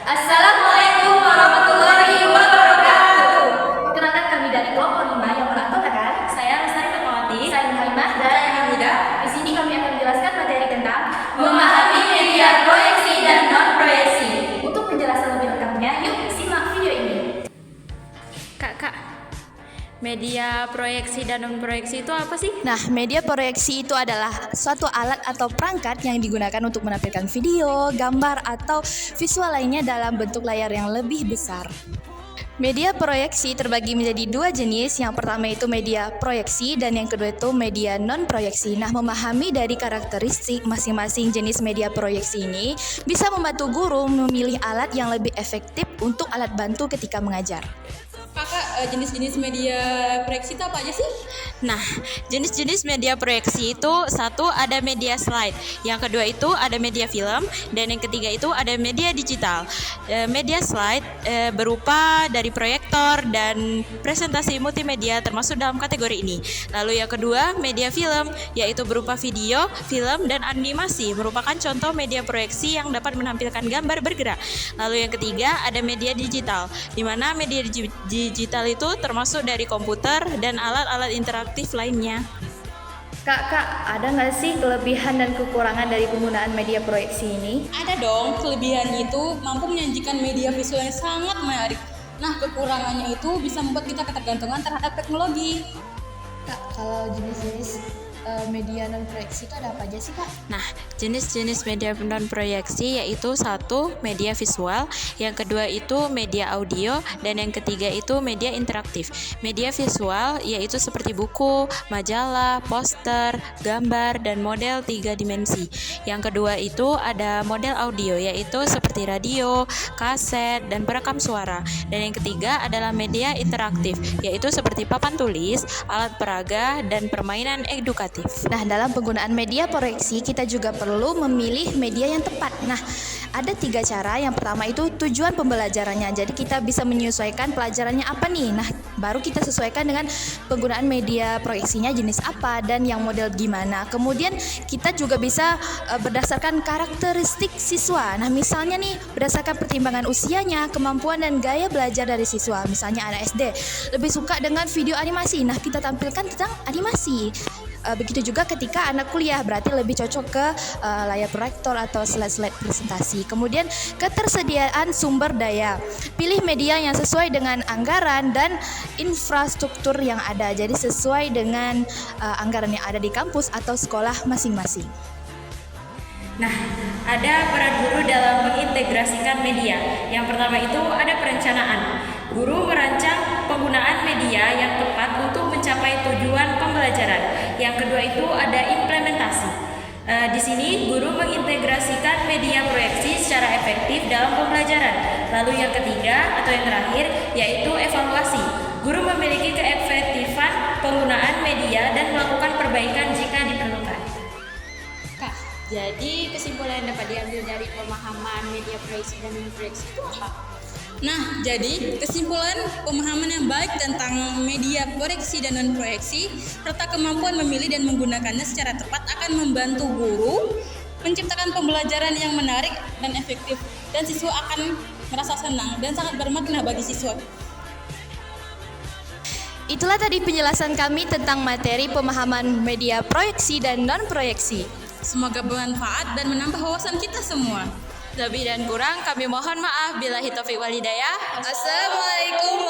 Assalamualaikum warahmatullahi wabarakatuh. Perkenalkan kami dari kelompok 5 yang beranggotakan saya Lestari Fatmawati, saya Halimah, dan saya Hamidah. Di sini kami akan menjelaskan materi tentang memahami media proyeksi dan non-proyeksi. Untuk penjelasan lebih lengkapnya, yuk simak video ini. Kak, media proyeksi dan non-proyeksi itu apa sih? Nah, media proyeksi itu adalah suatu alat atau perangkat yang digunakan untuk menampilkan video, gambar, atau visual lainnya dalam bentuk layar yang lebih besar. Media proyeksi terbagi menjadi dua jenis. Yang pertama itu media proyeksi dan yang kedua itu media non-proyeksi. Nah, memahami dari karakteristik masing-masing jenis media proyeksi ini bisa membantu guru memilih alat yang lebih efektif untuk alat bantu ketika mengajar. Kakak, jenis-jenis media proyeksi itu apa aja sih? Nah, jenis-jenis media proyeksi itu satu ada media slide, yang kedua itu ada media film, dan yang ketiga itu ada media digital. Media slide berupa dari proyektor dan presentasi multimedia termasuk dalam kategori ini. Lalu yang kedua media film, yaitu berupa video, film, dan animasi, merupakan contoh media proyeksi yang dapat menampilkan gambar bergerak. Lalu yang ketiga ada media digital, di mana media digital itu termasuk dari komputer dan alat-alat interaktif lainnya. Kak, ada nggak sih kelebihan dan kekurangan dari penggunaan media proyeksi ini? Ada dong, kelebihannya itu mampu menyajikan media visual yang sangat menarik. Nah, kekurangannya itu bisa membuat kita ketergantungan terhadap teknologi. Kak, kalau jenis-jenis media non-proyeksi itu ada apa aja sih, Kak? Nah, jenis-jenis media non-proyeksi yaitu satu, media visual, yang kedua itu media audio, dan yang ketiga itu media interaktif. Media visual yaitu seperti buku, majalah, poster, gambar, dan model 3 dimensi. Yang kedua itu ada model audio yaitu seperti radio, kaset, dan perekam suara. Dan yang ketiga adalah media interaktif yaitu seperti papan tulis, alat peraga, dan permainan edukatif. Nah, dalam penggunaan media proyeksi kita juga perlu memilih media yang tepat. Nah, ada 3 cara. Yang pertama itu tujuan pembelajarannya. Jadi kita bisa menyesuaikan pelajarannya apa nih. Nah, baru kita sesuaikan dengan penggunaan media proyeksinya jenis apa dan yang model gimana. Kemudian kita juga bisa berdasarkan karakteristik siswa. Nah, misalnya nih berdasarkan pertimbangan usianya, kemampuan dan gaya belajar dari siswa. Misalnya anak SD lebih suka dengan video animasi. Nah, kita tampilkan tentang animasi. Begitu juga ketika anak kuliah, berarti lebih cocok ke layar proyektor atau slide-slide presentasi. Kemudian ketersediaan sumber daya. Pilih media yang sesuai dengan anggaran dan infrastruktur yang ada. Jadi sesuai dengan anggaran yang ada di kampus atau sekolah masing-masing. Nah, ada peran guru dalam mengintegrasikan media. Yang pertama itu ada perencanaan. Guru merancang penggunaan media yang tepat untuk mencapai tujuan pembelajaran. Yang kedua itu ada implementasi. Di sini guru mengintegrasikan media proyeksi secara efektif dalam pembelajaran. Lalu yang ketiga atau yang terakhir yaitu evaluasi. Guru memiliki keefektifan penggunaan media dan melakukan perbaikan jika diperlukan. Kak, jadi kesimpulan yang dapat diambil dari pemahaman media proyeksi dan non-proyeksi itu apa? Nah, jadi kesimpulan pemahaman yang baik tentang media proyeksi dan non-proyeksi serta kemampuan memilih dan menggunakannya secara tepat akan membantu guru menciptakan pembelajaran yang menarik dan efektif, dan siswa akan merasa senang dan sangat bermakna bagi siswa. Itulah tadi penjelasan kami tentang materi pemahaman media proyeksi dan non-proyeksi. Semoga bermanfaat dan menambah wawasan kita semua. Lebih dan kurang kami mohon maaf. Billahi taufiq wal hidayah. Assalamualaikum